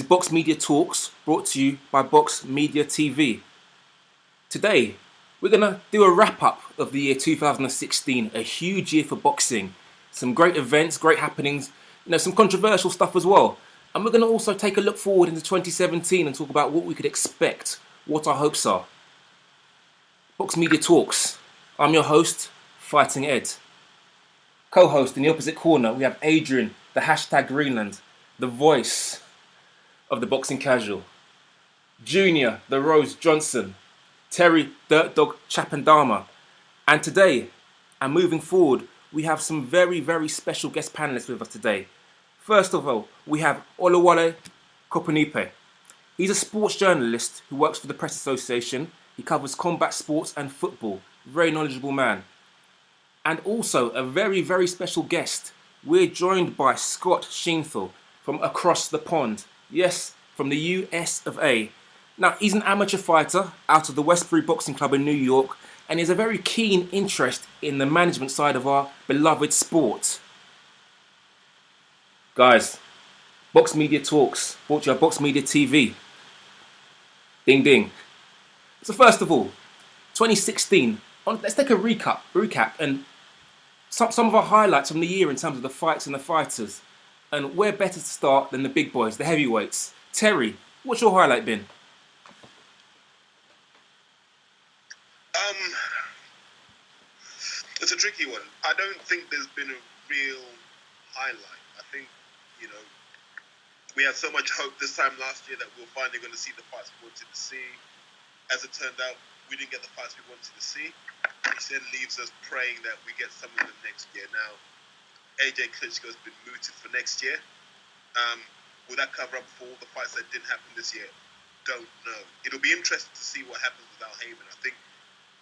is Boxmedia Talks, brought to you by Boxmedia TV. Today, we're going to do a wrap-up of the year 2016, a huge year for boxing. Some great events, great happenings, some controversial stuff as well. And we're going to also take a look forward into 2017 and talk about what we could expect, what our hopes are. Boxmedia Talks. I'm your host, Fighting Ed. Co-host in the opposite corner, we have Adrian, the hashtag Greenland, the voice of the boxing casual. Junior, the Rose Johnson. Terry, Dirt Dog Chapendama. And today, and moving forward, we have some very, very special guest panelists with us today. First of all, we have Olawale Kuponipe. He's a sports journalist who works for the Press Association. He covers combat sports and football. Very knowledgeable man. And also a very, very special guest. We're joined by Scott Scheinthal from across the pond. Yes, from the US of A. Now, he's an amateur fighter out of the Westbury Boxing Club in New York, and he has a very keen interest in the management side of our beloved sport. Guys, Boxmedia Talks, brought to you by Boxmedia TV. Ding ding. So first of all, 2016, let's take a recap and some of our highlights from the year in terms of the fights and the fighters. And where better to start than the big boys, the heavyweights. Terry, what's your highlight been? It's a tricky one. I don't think there's been a real highlight. I think, we had so much hope this time last year that we were finally going to see the fights we wanted to see. As it turned out, we didn't get the fights we wanted to see, which then leaves us praying that we get some of them next year. Now, AJ Klitschko has been mooted for next year. Will that cover up for all the fights that didn't happen this year? Don't know. It'll be interesting to see what happens with Al Heyman. I think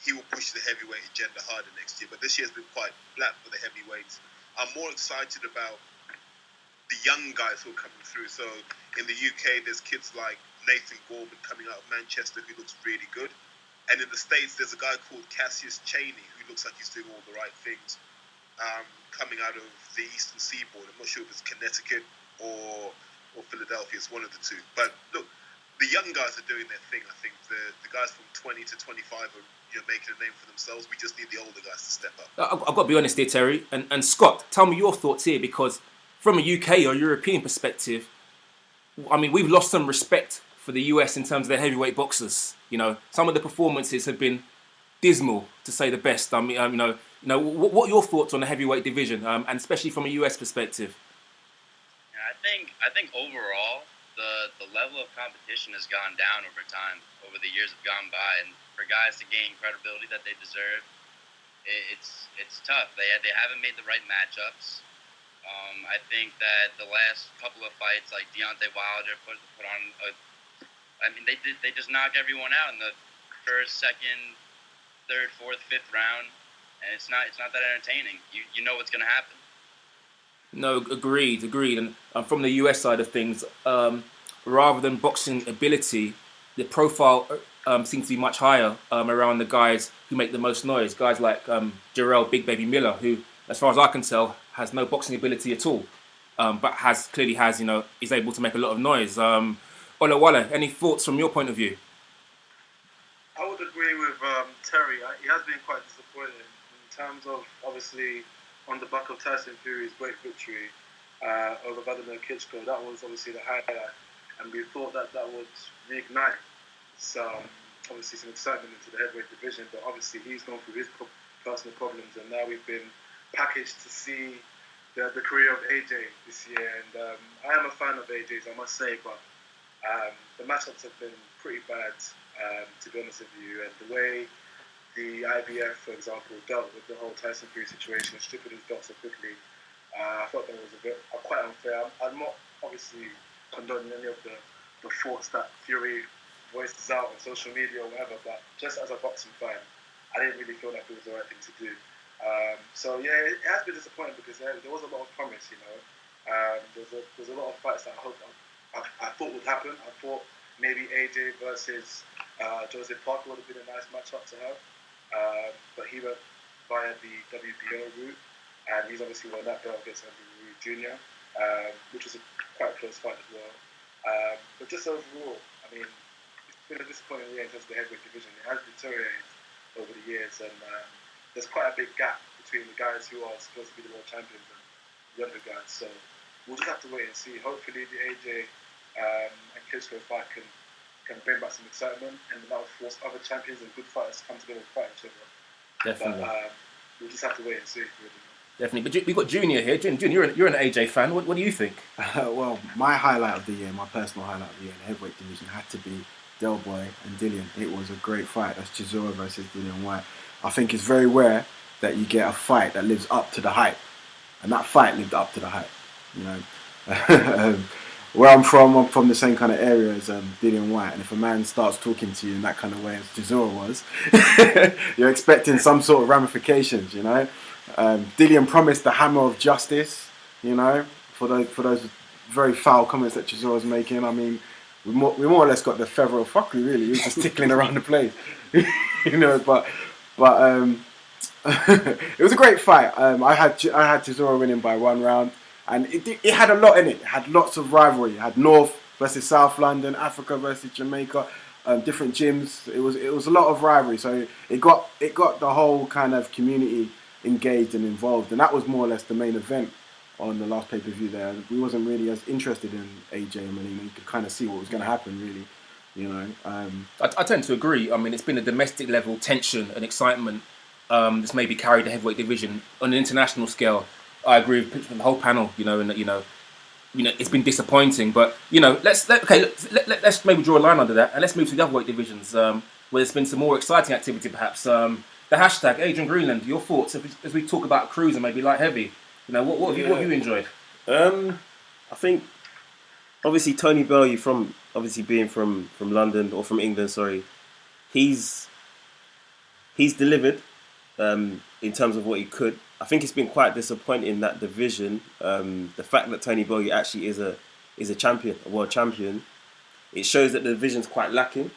he will push the heavyweight agenda harder next year, but this year's been quite flat for the heavyweights. I'm more excited about the young guys who are coming through. So in the UK, there's kids like Nathan Gorman coming out of Manchester who looks really good. And in the States, there's a guy called Cassius Chaney who looks like he's doing all the right things. Coming out of the Eastern Seaboard. I'm not sure if it's Connecticut or Philadelphia. It's one of the two. But look, the young guys are doing their thing. I think the guys from 20 to 25 are making a name for themselves. We just need the older guys to step up. I've got to be honest here, Terry. And Scott, tell me your thoughts here, because from a UK or European perspective, I mean, we've lost some respect for the US in terms of their heavyweight boxers. Some of the performances have been dismal, to say the best. I mean, what are your thoughts on the heavyweight division, and especially from a US perspective? I think overall the level of competition has gone down over time. Over the years have gone by, and for guys to gain credibility that they deserve, it's tough. They haven't made the right matchups. I think that the last couple of fights, like Deontay Wilder put on they just knocked everyone out in the first, second, third, fourth, fifth round, and it's not that entertaining. You know what's going to happen. No, agreed. And from the US side of things, rather than boxing ability, the profile seems to be much higher around the guys who make the most noise. Guys like Jarrell Big Baby Miller, who, as far as I can tell, has no boxing ability at all, but clearly is able to make a lot of noise. Olawale, any thoughts from your point of view? I would agree with Terry. He has been quite disappointing in terms of, obviously, on the back of Tyson Fury's great victory over Vladimir Klitschko. That was obviously the highlight, and we thought that would reignite some excitement into the heavyweight division. But obviously, he's gone through his personal problems, and now we've been packaged to see the career of AJ this year. And I am a fan of AJ's, I must say, but the matchups have been pretty bad, to be honest with you. And the way the IBF, for example, dealt with the whole Tyson Fury situation, stripping his belt so quickly, I thought that was quite unfair. I'm not obviously condoning any of the thoughts that Fury voices out on social media or whatever, but just as a boxing fan, I didn't really feel like it was the right thing to do. So yeah, it has been disappointing because there was a lot of promise. There's a lot of fights that I thought would happen. I thought maybe AJ versus Joseph Parker would have been a nice matchup to have. But he went via the WBO route, and he's obviously won that belt against Andrew Jr., which was a quite close fight as well. But just overall, I mean, it's been a disappointing year in terms of the heavyweight division. It has deteriorated over the years, and there's quite a big gap between the guys who are supposed to be the world champions and the other guys. So we'll just have to wait and see. Hopefully, the AJ and Klitschko fight can bring back some excitement, and that will force other champions and good fighters to come together and fight each other. Definitely. But we'll just have to wait and see. Really. Definitely. But we've got Junior here. Junior, you're an AJ fan. What do you think? Well, my highlight of the year, my personal highlight of the year in the heavyweight division had to be Del Boy and Dillian. It was a great fight. That's Chisora versus Dillian White. I think it's very rare that you get a fight that lives up to the hype. And that fight lived up to the hype. You know, where I'm from the same kind of area as Dillian White. And if a man starts talking to you in that kind of way as Chisora was, you're expecting some sort of ramifications, you know. Dillian promised the hammer of justice, you know, for those very foul comments that Chisora was making. I mean, we more or less got the feather of fuckery, really. He was just tickling around the place, you know. But it was a great fight. I had Chisora winning by 1 round, and it had a lot in it. It had lots of rivalry. It had North versus South London, Africa versus Jamaica, different gyms. It was a lot of rivalry. So it got the whole kind of community engaged and involved, and that was more or less the main event on the last pay-per-view there. We wasn't really as interested in AJ and Molina. You could kind of see what was going to happen, really, you know. I tend to agree. I mean, it's been a domestic level tension and excitement that's maybe carried the heavyweight division on an international scale. I agree with the whole panel, you know, and it's been disappointing. But let's maybe draw a line under that, and let's move to the other weight divisions where there's been some more exciting activity, perhaps. The hashtag Adrian Greenland. Your thoughts as we talk about cruiser, maybe light heavy. You know, what have you enjoyed? I think obviously Tony Bellew, from obviously being from London or from England, sorry, he's delivered in terms of what he could. I think it's been quite disappointing in that division. The fact that Tony Bellew actually is a champion, a world champion, it shows that the division's quite lacking.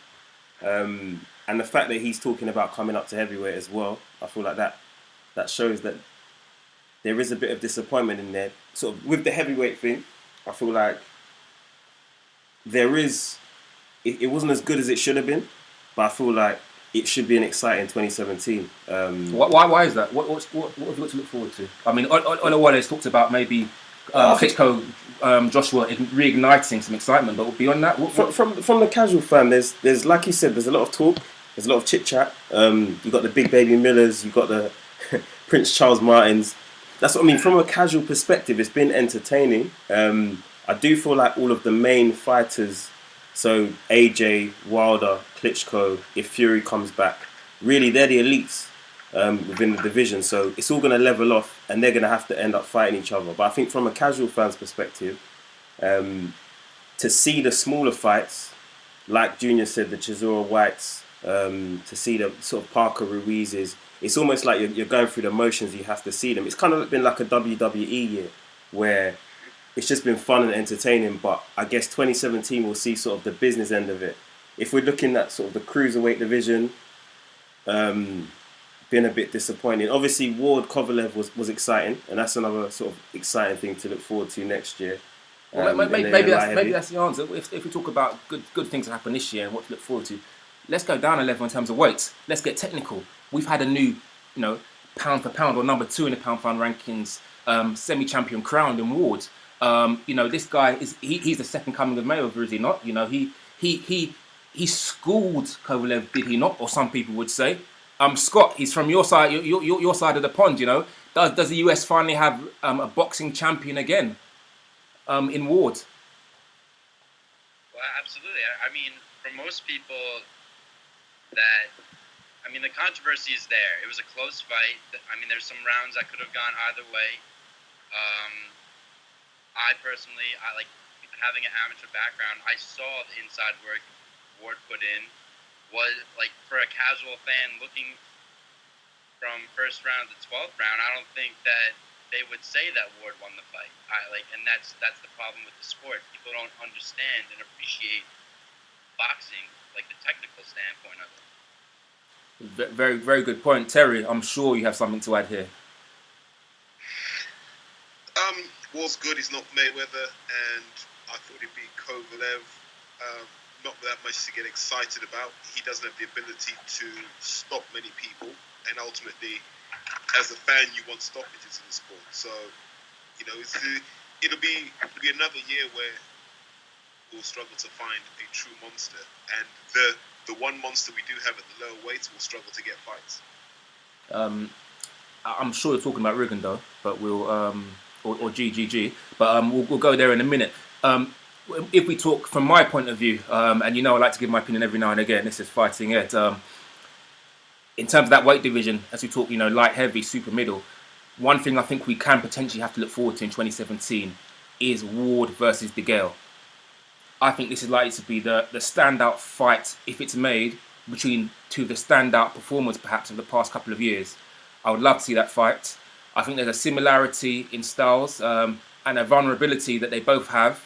And the fact that he's talking about coming up to heavyweight as well, I feel like that shows that there is a bit of disappointment in there. Sort of with the heavyweight thing, I feel like it wasn't as good as it should have been, but I feel like it should be an exciting 2017. Why is that? What have you got to look forward to? I mean, Olawale's talked about maybe Klitschko, Joshua reigniting some excitement, but beyond that, from the casual fan, there's like you said, there's a lot of talk, there's a lot of chit chat. You got the Big Baby Millers, you got the Prince Charles Martins. That's what I mean. From a casual perspective, it's been entertaining. I do feel like all of the main fighters, so AJ, Wilder, Klitschko, if Fury comes back, really they're the elites within the division. So it's all going to level off, and they're going to have to end up fighting each other. But I think from a casual fan's perspective, to see the smaller fights, like Junior said, the Chisora Whites, to see the sort of Parker Ruizes, it's almost like you're going through the motions. You have to see them. It's kind of been like a WWE year where it's just been fun and entertaining. But I guess 2017 we'll see sort of the business end of it. If we're looking at sort of the cruiserweight division, been a bit disappointing. Obviously, Ward Kovalev was exciting, and that's another sort of exciting thing to look forward to next year. Maybe that's the answer. If we talk about good things that happen this year and what to look forward to, let's go down a level in terms of weights. Let's get technical. We've had a new, pound for pound or number 2 in the pound for pound rankings, semi-champion crowned in Ward. This guy he's the second coming of Mayweather, is he not? He schooled Kovalev, did he not? Or some people would say. Scott, he's from your side, your side of the pond. Does the US finally have a boxing champion again in Ward? Well, absolutely. I mean, for most people, the controversy is there. It was a close fight. I mean, there's some rounds that could have gone either way. I personally, like having an amateur background. I saw the inside work Ward put in. Was like for a casual fan looking from first round to 12th round, I don't think that they would say that Ward won the fight. And that's the problem with the sport. People don't understand and appreciate boxing, like the technical standpoint of it. Very, very good point, Terry. I'm sure you have something to add here. Ward's good. He's not Mayweather, and I thought he beat Kovalev. Not that much to get excited about. He doesn't have the ability to stop many people, and ultimately, as a fan, you want stoppages in the sport. So, you know, it'll be another year where we'll struggle to find a true monster, and the one monster we do have at the lower weights will struggle to get fights. I'm sure you're talking about Riggin though, but we'll or GGG, but we'll go there in a minute. If we talk from my point of view, and you know I like to give my opinion every now and again. This is Fighting Ed. In terms of that weight division, as we talk, you know, light, heavy, super middle. One thing I think we can potentially have to look forward to in 2017 is Ward versus DeGale. I think this is likely to be the standout fight, if it's made, between two of the standout performers perhaps of the past couple of years. I would love to see that fight. I think there's a similarity in styles and a vulnerability that they both have.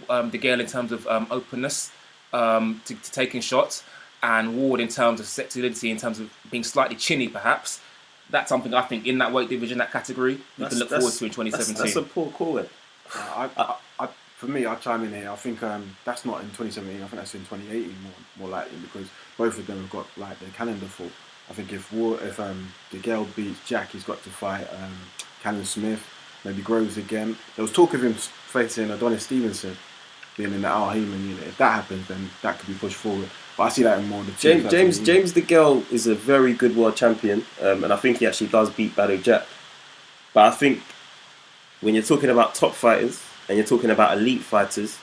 DeGale in terms of openness to taking shots, and Ward in terms of susceptibility, in terms of being slightly chinny perhaps. That's something I think in that weight division, that category, we can look forward to in 2017. That's a poor call. For me, I'll chime in here. I think that's not in 2017. I think that's in 2018 more likely, because both of them have got like their calendar full. I think if DeGale beats Jack, he's got to fight Callum Smith, maybe Groves again. There was talk of him facing Adonis Stevenson, being in the Al Heyman unit. If that happens, then that could be pushed forward. But I see that in more the James DeGale is a very good world champion, and I think he actually does beat Badou Jack. But I think when you're talking about top fighters and you're talking about elite fighters,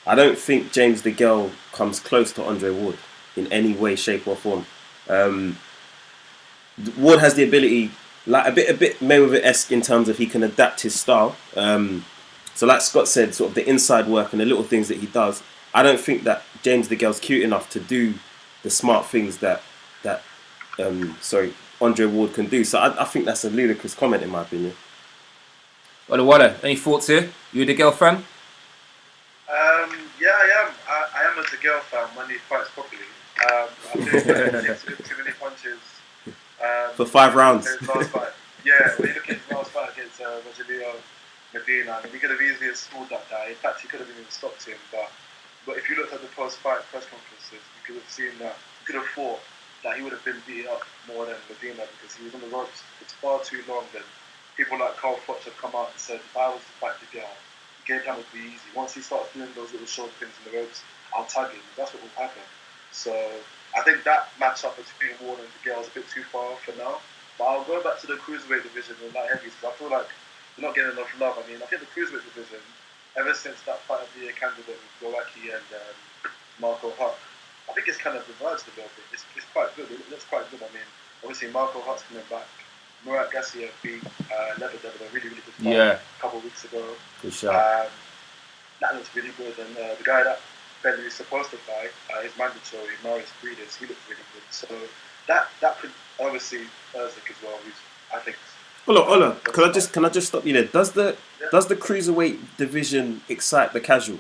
I don't think James DeGale comes close to Andre Ward in any way, shape or form. Ward has the ability, like a bit Mayweather-esque in terms of he can adapt his style. So like Scott said, sort of the inside work and the little things that he does, I don't think that James DeGale's cute enough to do the smart things that Andre Ward can do. So I think that's a ludicrous comment in my opinion. Olawale, any thoughts here? You a DeGale fan? Yeah, I am. I am a DeGale fan when he fights properly. I think too many punches. For 5 rounds. Last fight. Yeah, when you look at his last fight against Rogelio Medina, he could have easily schooled that guy. In fact, he could have even stopped him. But if you looked at the post-fight press conferences, you could have seen that, you could have thought that he would have been beaten up more than Medina, because he was on the ropes for far too long. And people like Carl Froch have come out and said, if I was to fight DeGale, the game plan would be easy. Once he starts doing those little shoulder things in the ropes, I'll tag him. That's what will happen. So I think that matchup between Ward and DeGale is a bit too far for now. But I'll go back to the cruiserweight division and light heavies, because I feel like we're not getting enough love. I mean, I think the cruiserweight division, ever since that fight of the year candidate with Glowacki and Marco Huck, I think it's kind of reversed a little bit. It's quite good. It looks quite good. I mean, obviously Marco Huck's coming back. Murat Gassiev beat Lebedev in a really, really good fight a couple of weeks ago. Good shot. That looks really good. And the guy that Bentley is supposed to fight is mandatory, Maurice Breeders. He looks really good. So that could obviously Erzik as well, who's I think. Ola, can I just stop you there? Does the cruiserweight division excite the casual?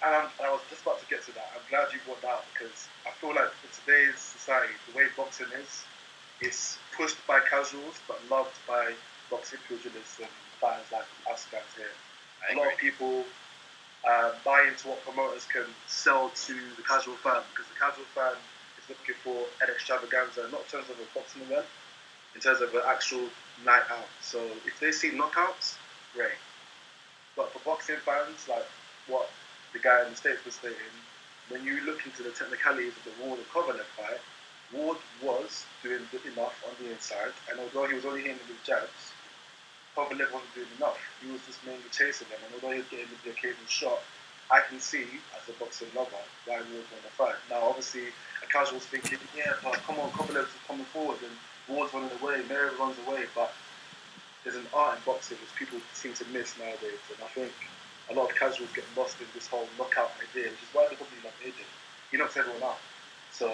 I was just about to get to that. I'm glad you brought that up, because I feel like in today's society, the way boxing is, it's pushed by casuals but loved by boxing pugilists and fans like us guys here. A lot of people buy into what promoters can sell to the casual fan, because the casual fan is looking for an extravaganza, not in terms of a boxing event, in terms of an actual night out. So if they see knockouts, great. But for boxing fans, like what the guy in the States was stating, when you look into the technicalities of the Ward and Kovalev fight, Ward was doing good enough on the inside, and although he was only hitting with jabs, Kovalev wasn't doing enough. He was just mainly chasing them, and although he was getting the occasional shot, I can see, as a boxing lover, why Ward won the fight. Now, obviously, a casual's thinking, yeah, but come on, Kovalev's coming forward, and Ward's running away, Mary runs away, but there's an art in boxing which people seem to miss nowadays, and I think a lot of casuals get lost in this whole knockout idea, which is why they probably love AJ. He knocks everyone out. So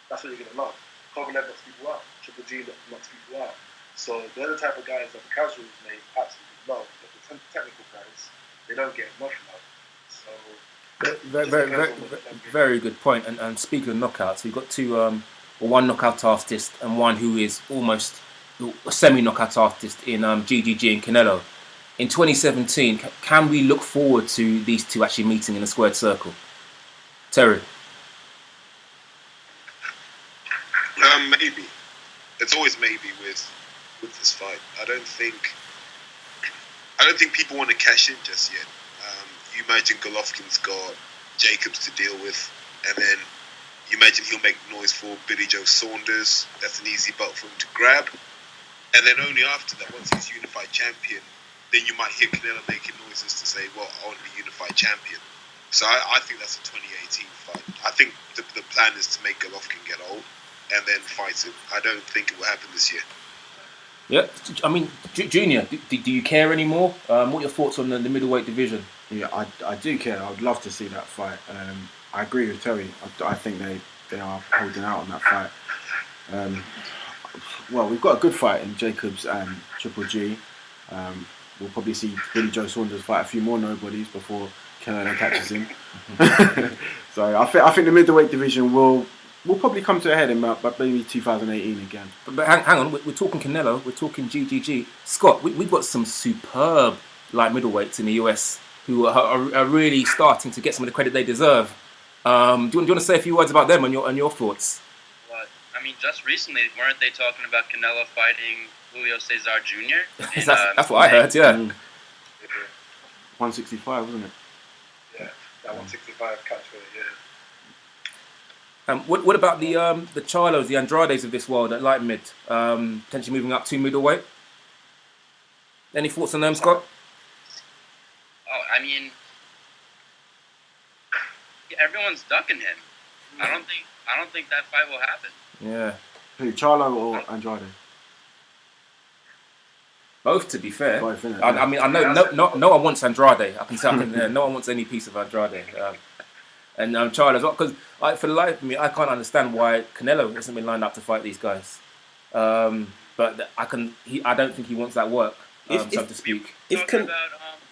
that's what you're going to love. Kovalev knocks people out. Triple G knocks people out. So they're the type of guys that the casuals may absolutely love, but the technical guys, they don't get enough love. So very good point. And speaking of knockouts, we've got one knockout artist and one who is almost a semi-knockout artist in GGG and Canelo. in 2017, can we look forward to these two actually meeting in a squared circle? Terry? Maybe. It's always maybe with this fight. I don't think people want to cash in just yet. You imagine Golovkin's got Jacobs to deal with, and then you imagine he'll make noise for Billy Joe Saunders. That's an easy belt for him to grab. And then only after that, once he's unified champion, then you might hear Canelo making noises to say, well, I want to be unified champion. So I think that's a 2018 fight. I think the plan is to make Golovkin get old and then fight him. I don't think it will happen this year. Yeah, I mean, Junior, do you care anymore? What are your thoughts on the middleweight division? Yeah, I do care. I would love to see that fight. I agree with Terry. I think they are holding out on that fight. Well, we've got a good fight in Jacobs and Triple G. We'll probably see Billy Joe Saunders fight a few more nobodies before Canelo catches him. So I think the middleweight division will probably come to a head in about maybe 2018 again. But hang on, we're talking Canelo, we're talking GGG. Scott, we've got some superb light middleweights in the US who are really starting to get some of the credit they deserve. Do you want to say a few words about them and your thoughts? Well, I mean, just recently, weren't they talking about Canelo fighting Julio Cesar Jr.? That's what I heard, yeah. 165, wasn't it? Yeah, that 165 catchweight, yeah. What about the Charlos, the Andrades of this world at light mid, potentially moving up to middleweight? Any thoughts on them, Scott? Oh, I mean, everyone's ducking him. I don't think that fight will happen. Yeah. Who, Charlo or Andrade? Both, to be fair. Both, innit? I mean, I know no one wants Andrade. I can say no one wants any piece of Andrade. And Charlo as well, because for the life of me, I can't understand why Canelo hasn't been lined up to fight these guys. But I don't think he wants that work, so to speak. Talking about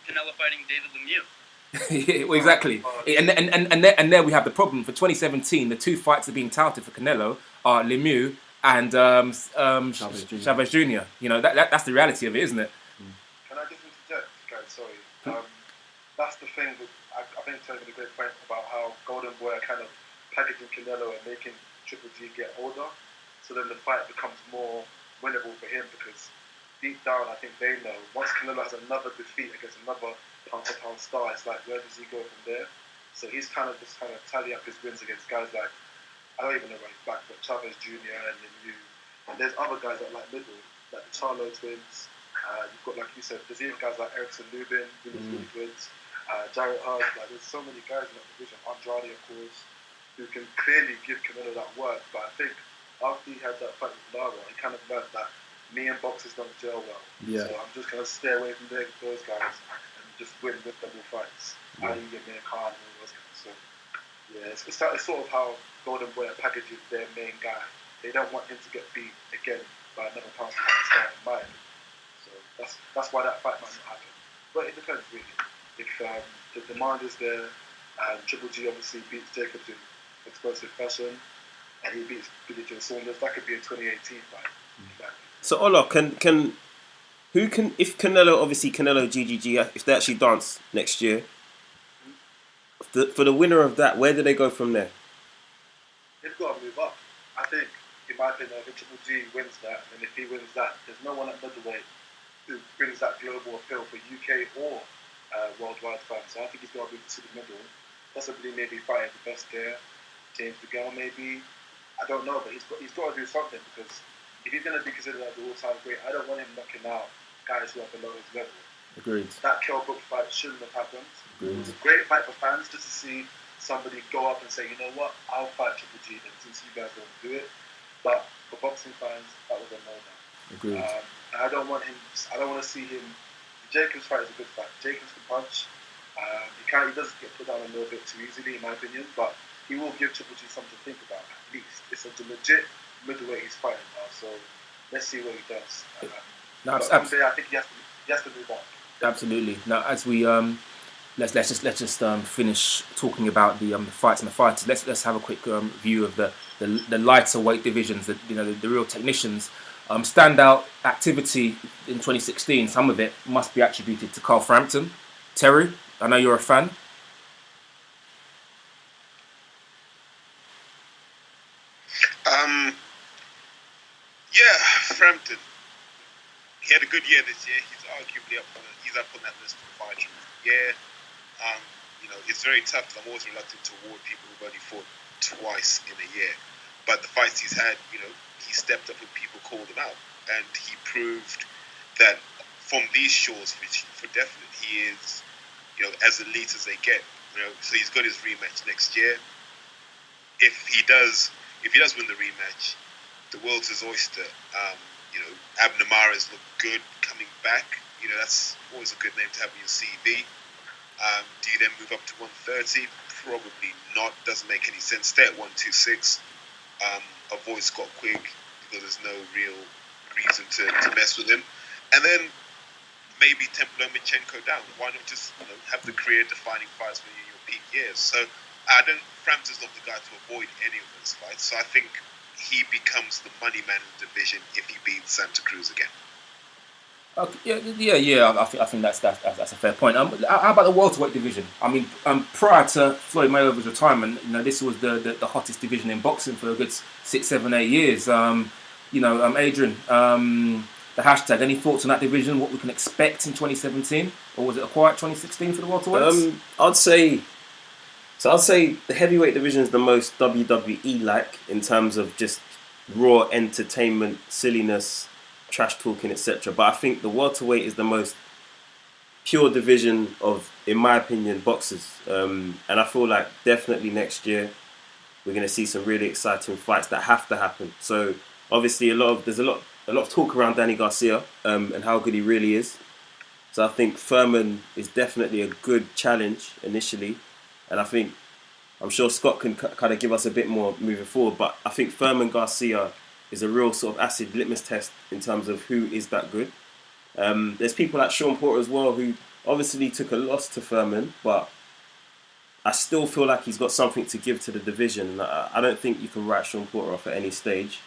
Canelo fighting David Lemieux. Well, exactly. And there we have the problem. For 2017, the two fights that are being touted for Canelo are Lemieux and Chavez Jr. You know, that's the reality of it, isn't it? Can I just interject, guys? Sorry. That's the thing with, I think Terry made a great point about how Golden Boy are kind of packaging Canelo and making Triple G get older. So then the fight becomes more winnable for him because deep down, I think they know once Canelo has another defeat against another pound-for-pound star, it's like, where does he go from there? So he's kind of tally up his wins against guys like, I don't even know right back, but Chavez Jr. and Lemieux. And there's other guys that like middle, like the Charlo twins. You've got, like you said, there's even guys like Erickson Lubin, who was really good. Jared Hurd, like there's so many guys in that division. Andrade, of course, who can clearly give Canelo that work. But I think after he had that fight with Lara, he kind of learned that me and boxers don't gel well. Yeah. So I'm just going to stay away from those guys and just win with double fights. I.e. Amir Khan and all those guys. So yeah, it's sort of how Golden Boy are packaging their main guy. They don't want him to get beat again by another pound-for-pound star in mind. So that's why that fight might not happen. But it depends really. If the demand is there, and Triple G obviously beats Jacobs in explosive fashion, and he beats Billy Joe Saunders, that could be a 2018 fight. So Ola, if Canelo GGG, if they actually dance next year, for the winner of that, where do they go from there? They've got to move up. I think, in my opinion, if Triple G wins that, and if he wins that, there's no one at middleweight who brings that global appeal for UK or worldwide fans. So I think he's got to move to the middle, possibly maybe fighting the best there, James DeGale maybe. I don't know, but he's got to do something because if he's going to be considered as the all-time great, I don't want him knocking out guys who are below his level. Agreed. That Kell Brook fight shouldn't have happened. Agreed. It was a great fight for fans just to see somebody go up and say, you know what, I'll fight Triple G then since you guys don't do it. But for boxing fans, that was a no-no. Agreed. I don't want to see him. The Jacobs fight is a good fight. Jacobs can punch. He does get put down a little bit too easily, in my opinion, but he will give Triple G something to think about at least. It's a legit middleweight he's fighting now, so let's see what he does. Someday I think he has to move on. Absolutely. Now, as we let's just finish talking about the fights and the fighters. Let's have a quick view of the lighter weight divisions. The real technicians. Standout activity in 2016, some of it must be attributed to Carl Frampton. Terry, I know you're a fan. Yeah, Frampton. He had a good year this year. He's arguably up on that list for fighter of the year. It's very tough because I'm always reluctant to award people who've only fought twice in a year. But the fights he's had, he stepped up when people called him out, and he proved that from these shores, for definite, he is, as elite as they get. So he's got his rematch next year. If he does win the rematch, the world's his oyster. Abner Mares looked good coming back. That's always a good name to have in your CV. Do you then move up to 130? Probably not. Doesn't make any sense. Stay at 126. Avoid Scott Quigg because there's no real reason to mess with him. And then maybe tempt Lomachenko down. Why not just have the career-defining fights when you're in your peak years? So Frampton's not the guy to avoid any of those fights. So I think he becomes the money man in the division if he beats Santa Cruz again. Yeah. I think that's a fair point. How about the welterweight division? I mean, prior to Floyd Mayweather's retirement, this was the hottest division in boxing for a good 6, 7, 8 years. Adrian, the hashtag. Any thoughts on that division? What we can expect in 2017, or was it a quiet 2016 for the welterweights? I'd say the heavyweight division is the most WWE-like in terms of just raw entertainment, silliness, trash talking, etc. But I think the welterweight is the most pure division of, in my opinion, boxers. And I feel like definitely next year we're going to see some really exciting fights that have to happen. So obviously there's a lot of talk around Danny Garcia and how good he really is. So I think Furman is definitely a good challenge initially. And I'm sure Scott can kind of give us a bit more moving forward. But I think Furman Garcia is a real sort of acid litmus test in terms of who is that good. There's people like Sean Porter as well who obviously took a loss to Furman, but I still feel like he's got something to give to the division. I don't think you can write Sean Porter off at any stage.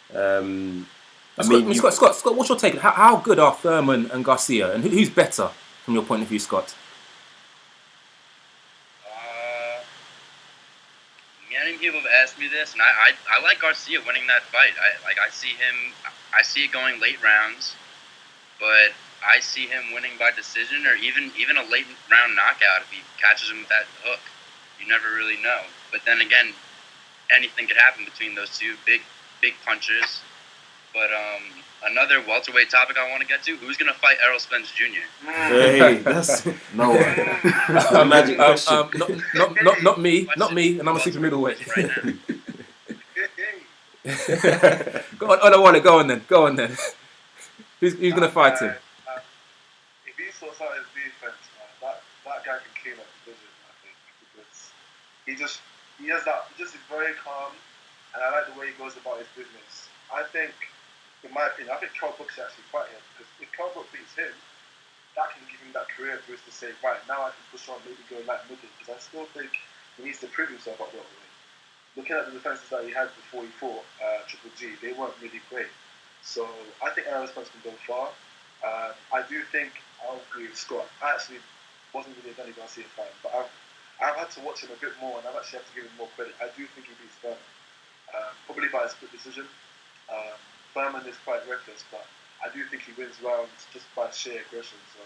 Scott, what's your take? How good are Furman and Garcia, and who's better from your point of view, Scott? Many people have asked me this, and I like Garcia winning that fight. I see it going late rounds, but I see him winning by decision or even a late round knockout if he catches him with that hook. You never really know. But then again, anything could happen between those two big punchers. But another welterweight topic I want to get to: who's going to fight Errol Spence Jr.? Hey, that's no one. Magic question. Not me, and I'm a super middleweight. Right now. Go on, go on then. Who's going to fight him? If he sorts out his defense, man, that guy can clean up the division, I think, because he is very calm, and I like the way he goes about his business. I think, in my opinion, Kell Brook should actually fight him, because if Kell Brook beats him, that can give him that career boost to say, right, now I can push on, maybe go like middle, because I still think he needs to prove himself at welterweight. Looking at the defenses that he had before he fought Triple G, they weren't really great. So I think Errol Spence can go far. I do think I'll agree with Scott. I actually wasn't really a Danny Garcia fan, but I've had to watch him a bit more, and I've actually had to give him more credit. I do think he beats Furman, probably by a split decision. Furman is quite reckless, but I do think he wins rounds just by sheer aggression. So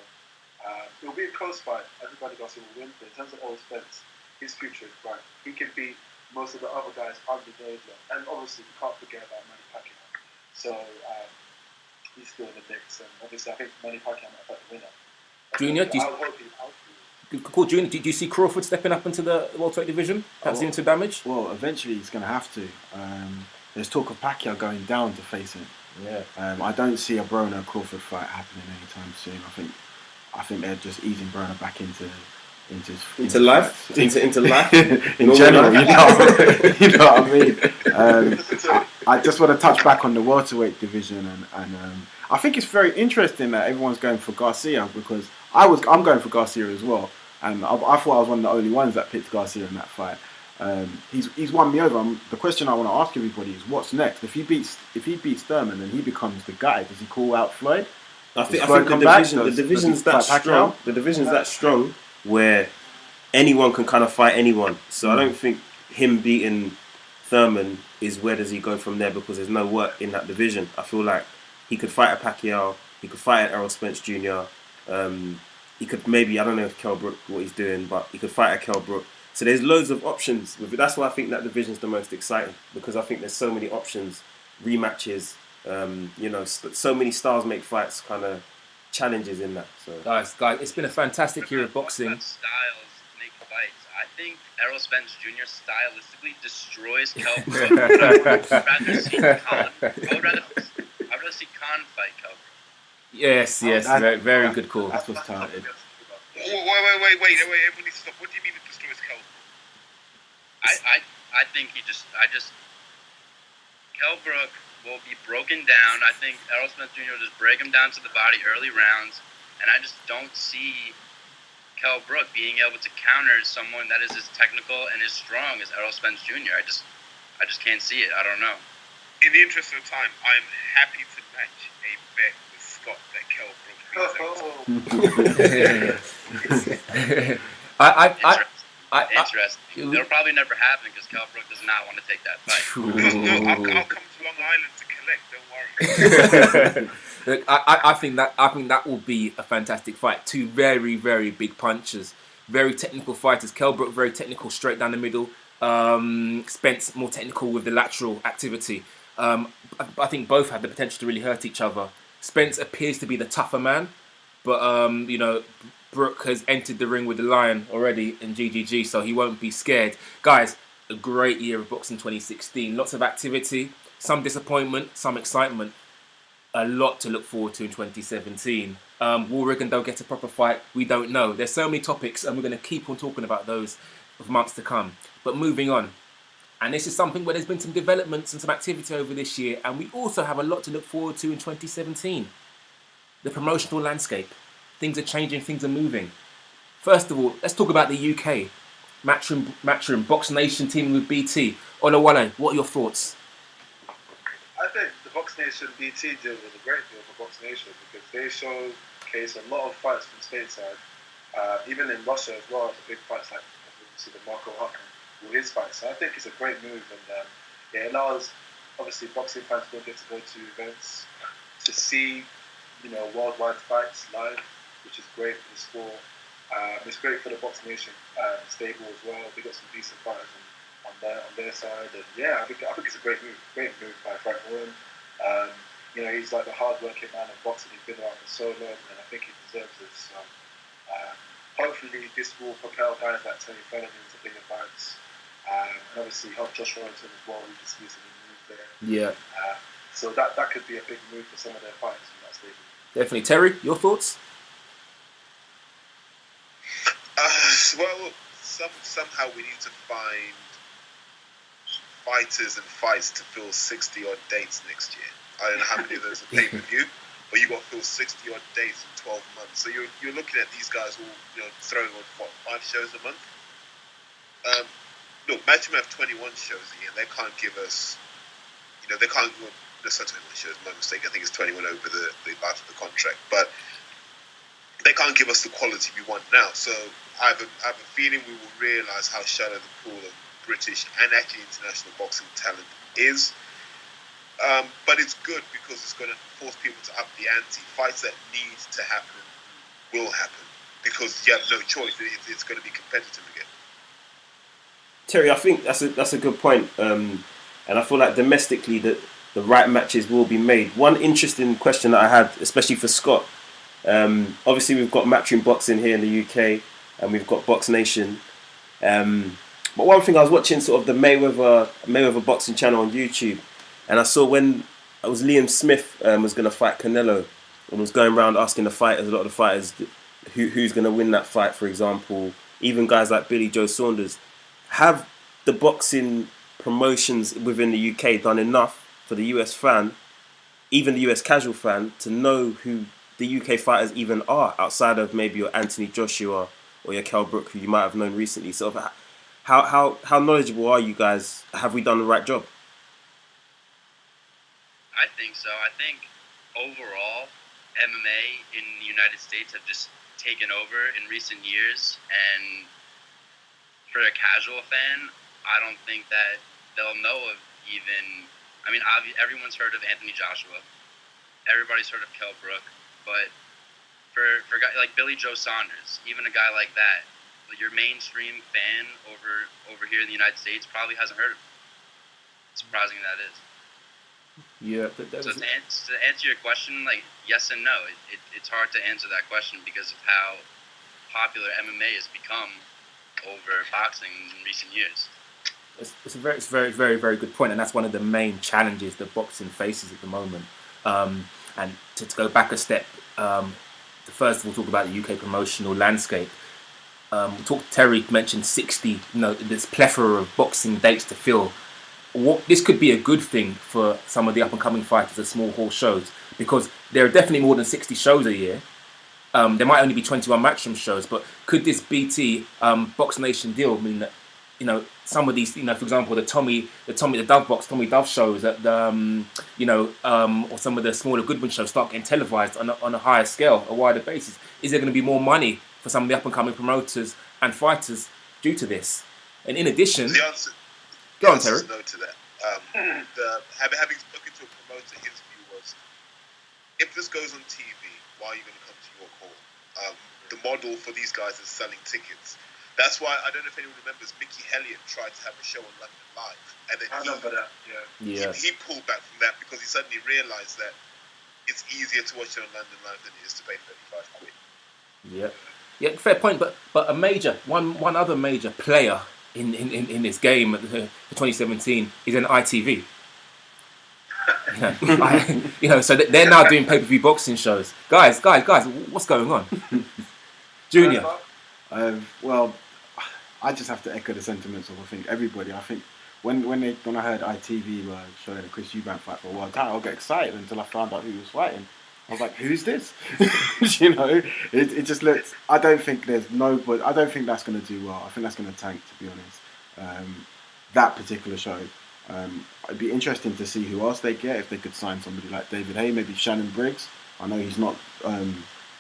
it'll be a close fight. Everybody Garcia will win, but in terms of Errol Spence, his future is bright. He can beat most of the other guys under the age level, and obviously we can't forget about Manny Pacquiao. So he's still in the mix, and obviously I think Manny Pacquiao might fight the winner. Junior, do you see Crawford stepping up into the welterweight division? Perhaps doing some damage? Well, eventually he's going to have to. There's talk of Pacquiao going down to face him. Yeah. I don't see a Broner Crawford fight happening anytime soon. I think they're just easing Broner back into life, into life in general. You know what I mean. I just want to touch back on the welterweight division, and I think it's very interesting that everyone's going for Garcia, because I'm going for Garcia as well, and I thought I was one of the only ones that picked Garcia in that fight. He's won me over. The question I want to ask everybody is, what's next? If he beats Thurman and he becomes the guy, does he call out Floyd? I think the division's that strong. The division's that strong where anyone can kind of fight anyone. So I don't think him beating Thurman is where does he go from there, because there's no work in that division. I feel like he could fight a Pacquiao, he could fight an Errol Spence Jr. He could maybe, I don't know if Kell Brook what he's doing, but he could fight a Kell Brook. So there's loads of options. That's why I think that division's the most exciting, because I think there's so many options, rematches. So many stars make fights, kind of challenges in that. So Guys, it's been a fantastic year of boxing. Styles make fights. I think Errol Spence Jr. stylistically destroys Kell Brook. I'd rather see Khan. I'd rather see Khan fight Kell Brook. Yes, very good call. That's what's talented. Wait. Everybody needs to stop. What do you mean it destroys Kell? I think Kell Brook will be broken down. I think Errol Spence Jr. will just break him down to the body early rounds, and I just don't see Kell Brook being able to counter someone that is as technical and as strong as Errol Spence Jr. I just can't see it. I don't know. In the interest of time, I'm happy to match a bet with Scott that Kell Brook beats Interesting. It'll probably never happen because Kell Brook does not want to take that fight. No, I'll come to Long Island to collect. Don't worry. Look, I think that will be a fantastic fight. Two very, very big punchers, very technical fighters. Kell Brook very technical, straight down the middle. Spence more technical with the lateral activity. I think both have the potential to really hurt each other. Spence appears to be the tougher man, but Brook has entered the ring with the Lion already in GGG, so he won't be scared. Guys, a great year of boxing 2016. Lots of activity, some disappointment, some excitement. A lot to look forward to in 2017. Will Rigondeaux get a proper fight? We don't know. There's so many topics, and we're going to keep on talking about those for months to come. But moving on. And this is something where there's been some developments and some activity over this year, and we also have a lot to look forward to in 2017. The promotional landscape. Things are changing, things are moving. First of all, let's talk about the UK. Matchroom, Box Nation teaming with BT. Olawale, what are your thoughts? I think the Box Nation BT deal was a great deal for Box Nation because they showcase a lot of fights from stateside. Even in Russia as well, the big fights like obviously the Marco Huckman, all his fights. So I think it's a great move, and it allows obviously boxing fans to get to go to events to see worldwide fights live, which is great for the sport. It's great for the Box Nation stable as well. They got some decent fighters on their side, and I think it's a great move by Frank Warren. He's like the hard-working man of boxing. He's been around for so long, and I think he deserves this. So, hopefully, this will propel guys like Tony Ferguson into bigger fights, and obviously help Josh Warrington as well. We just recently moved there. Yeah. So that could be a big move for some of their fighters in that stable. Definitely. Terry, your thoughts? Well, somehow we need to find fighters and fights to fill 60-odd dates next year. I don't know how many of those are pay-per-view, but you got to fill 60-odd dates in 12 months. So you're looking at these guys all throwing on 5 shows a month. Look, Matchroom have 21 shows a year. They can't give us, they can't. There's 21 shows. My mistake. I think it's 21 over the life of the contract, but they can't give us the quality we want now. So I have a feeling we will realise how shallow the pool of British and actually international boxing talent is. But it's good because it's going to force people to up the ante. Fights that need to happen will happen because you have no choice. It's going to be competitive again. Terry, I think that's a good point. And I feel like domestically that the right matches will be made. One interesting question that I had, especially for Scott, obviously we've got Matchroom Boxing here in the UK and we've got Box Nation. But one thing, I was watching sort of the Mayweather Boxing channel on YouTube, and I saw when it was Liam Smith was going to fight Canelo and was going around asking a lot of the fighters who's going to win that fight, for example, even guys like Billy Joe Saunders. Have the boxing promotions within the UK done enough for the US fan, even the US casual fan, to know who the UK fighters even are outside of maybe your Anthony Joshua or your Kell Brook, who you might have known recently? So How knowledgeable are you guys? Have we done the right job? I think so. I think overall, MMA in the United States have just taken over in recent years, and for a casual fan, I don't think that they'll know of even. I mean, everyone's heard of Anthony Joshua. Everybody's heard of Kell Brook, but for guys like Billy Joe Saunders, even a guy like that, your mainstream fan over here in the United States probably hasn't heard of him. Surprising that is. Yeah. So to answer your question, like yes and no, it's hard to answer that question because of how popular MMA has become over boxing in recent years. It's a very, very, very good point, and that's one of the main challenges that boxing faces at the moment. And to go back a step, to first of all talk about the UK promotional landscape. Terry mentioned 60. There's plethora of boxing dates to fill. This could be a good thing for some of the up and coming fighters at small hall shows, because there are definitely more than 60 shows a year. There might only be 21 Matchroom shows, but could this BT Box Nation deal mean that some of these, for example, the Tommy Dove shows at the or some of the smaller Goodwin shows start getting televised on a higher scale, a wider basis? Is there going to be more money for some of the up and coming promoters and fighters due to this? And in addition, go on, Terry. No to that. Having spoken to a promoter, his view was, if this goes on TV, why are you going to come to York Hall? The model for these guys is selling tickets. That's why, I don't know if anyone remembers, Mickey Elliott tried to have a show on London Live. And then I remember that, yeah. He pulled back from that because he suddenly realised that it's easier to watch it on London Live than it is to pay 35 quid. Yeah, fair point. But a major, one other major player in this game for 2017 is an ITV. So they're now doing pay-per-view boxing shows. Guys, what's going on? Junior. Well, I just have to echo the sentiments of everybody. I think when I heard ITV were showing the Chris Eubank fight for a world title, I got excited until I found out who was fighting. I was like, who's this? It just looks. I don't think that's going to do well. I think that's going to tank, to be honest. That particular show. It'd be interesting to see who else they get, if they could sign somebody like David Hay, maybe Shannon Briggs. I know he's not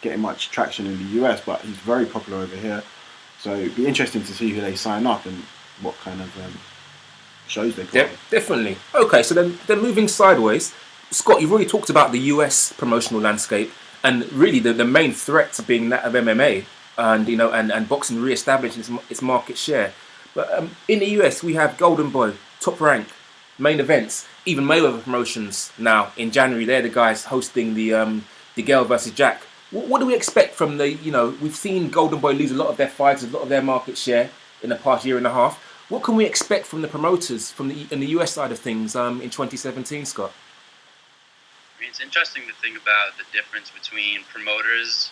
getting much traction in the US, but he's very popular over here. So it'd be interesting to see who they sign up and what kind of shows they put on. Definitely. Okay, so then moving sideways, Scott, you've already talked about the US promotional landscape, and really the main threats being that of MMA and boxing re-establishing its market share. But in the US, we have Golden Boy, Top Rank, Main Events, even Mayweather Promotions now in January. They're the guys hosting the Gale versus Jack. What do we expect from we've seen Golden Boy lose a lot of their fights, a lot of their market share in the past year and a half. What can we expect from the promoters in the US side of things in 2017, Scott? I mean, it's interesting to think about the difference between promoters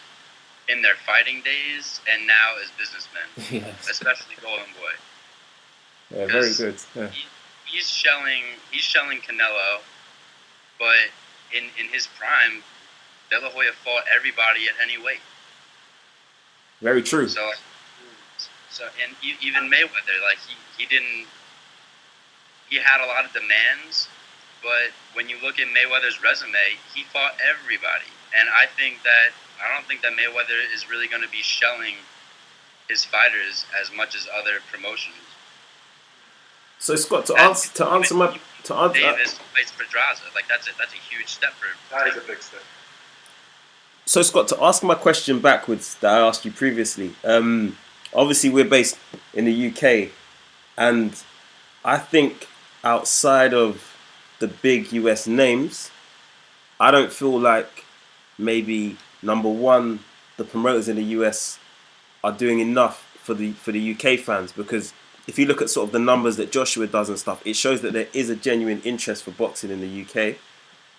in their fighting days and now as businessmen, yes. Especially Golden Boy. Yeah, very good. Yeah. He's shelling Canelo, but in his prime, De La Hoya fought everybody at any weight. Very true. So and even Mayweather, like he had a lot of demands, but when you look at Mayweather's resume, he fought everybody, and I don't think that Mayweather is really going to be shelling his fighters as much as other promotions. So Scott, to answer Davis fights Pedraza, like that's a huge step for him. That is a big step. So Scott, to ask my question backwards that I asked you previously, obviously we're based in the UK, and I think outside of the big US names, I don't feel like maybe number one, the promoters in the US are doing enough for the UK fans, because if you look at sort of the numbers that Joshua does and stuff, it shows that there is a genuine interest for boxing in the UK.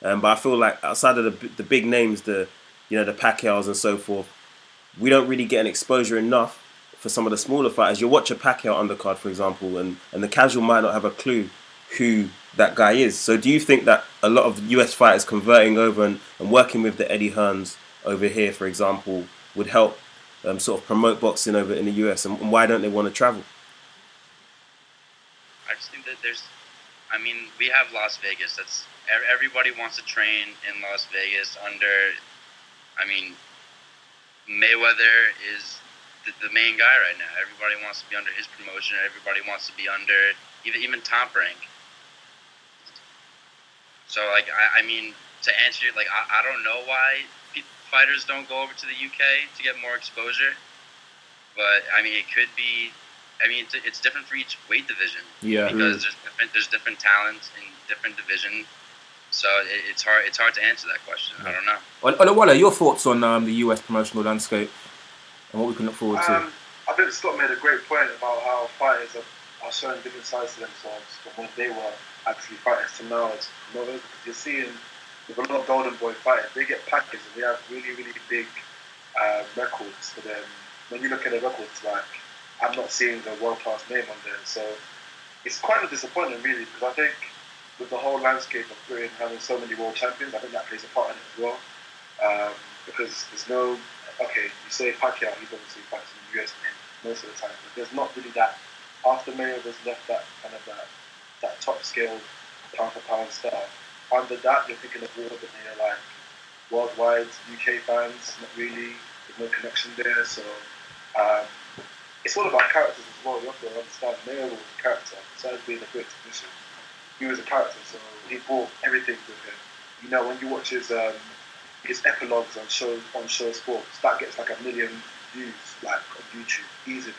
But I feel like outside of the big names, the Pacquiaos and so forth, we don't really get an exposure enough for some of the smaller fighters. You watch a Pacquiao undercard, for example, and the casual might not have a clue who that guy is. So do you think that a lot of the US fighters converting over and working with the Eddie Hearns over here, for example, would help sort of promote boxing over in the US? And why don't they want to travel? I just think that we have Las Vegas. Everybody wants to train in Las Vegas under. Mayweather is the main guy right now. Everybody wants to be under his promotion. Everybody wants to be under even Top Rank. So to answer you, I don't know why fighters don't go over to the UK to get more exposure, but it could be. It's different for each weight division. Yeah. Because there's different talents in different divisions. So it's hard to answer that question. I don't know. Olawale, your thoughts on the US promotional landscape and what we can look forward to? I think Scott made a great point about how fighters are showing different sides to themselves from when they were actually fighters to now as promoters. Because you're seeing with a lot of Golden Boy fighters, they get packaged and they have really, really big records for them. When you look at the records, I'm not seeing the world-class name on there. So it's kind of disappointing, really, because I think with the whole landscape of Britain having so many world champions, I think that plays a part in it as well. Because there's no, you say Pacquiao, he's obviously fights in the US most of the time, but there's not really that, after Mayweather's left that kind of that top scale pound for pound stuff. Under that, you're thinking of all the worldwide UK fans, not really, there's no connection there, so it's all about characters as well. You have to understand Mayweather was a character, besides being a great technician. He was a character, so he brought everything with him. When you watch his epilogues on show sports, that gets 1 million views on YouTube easily,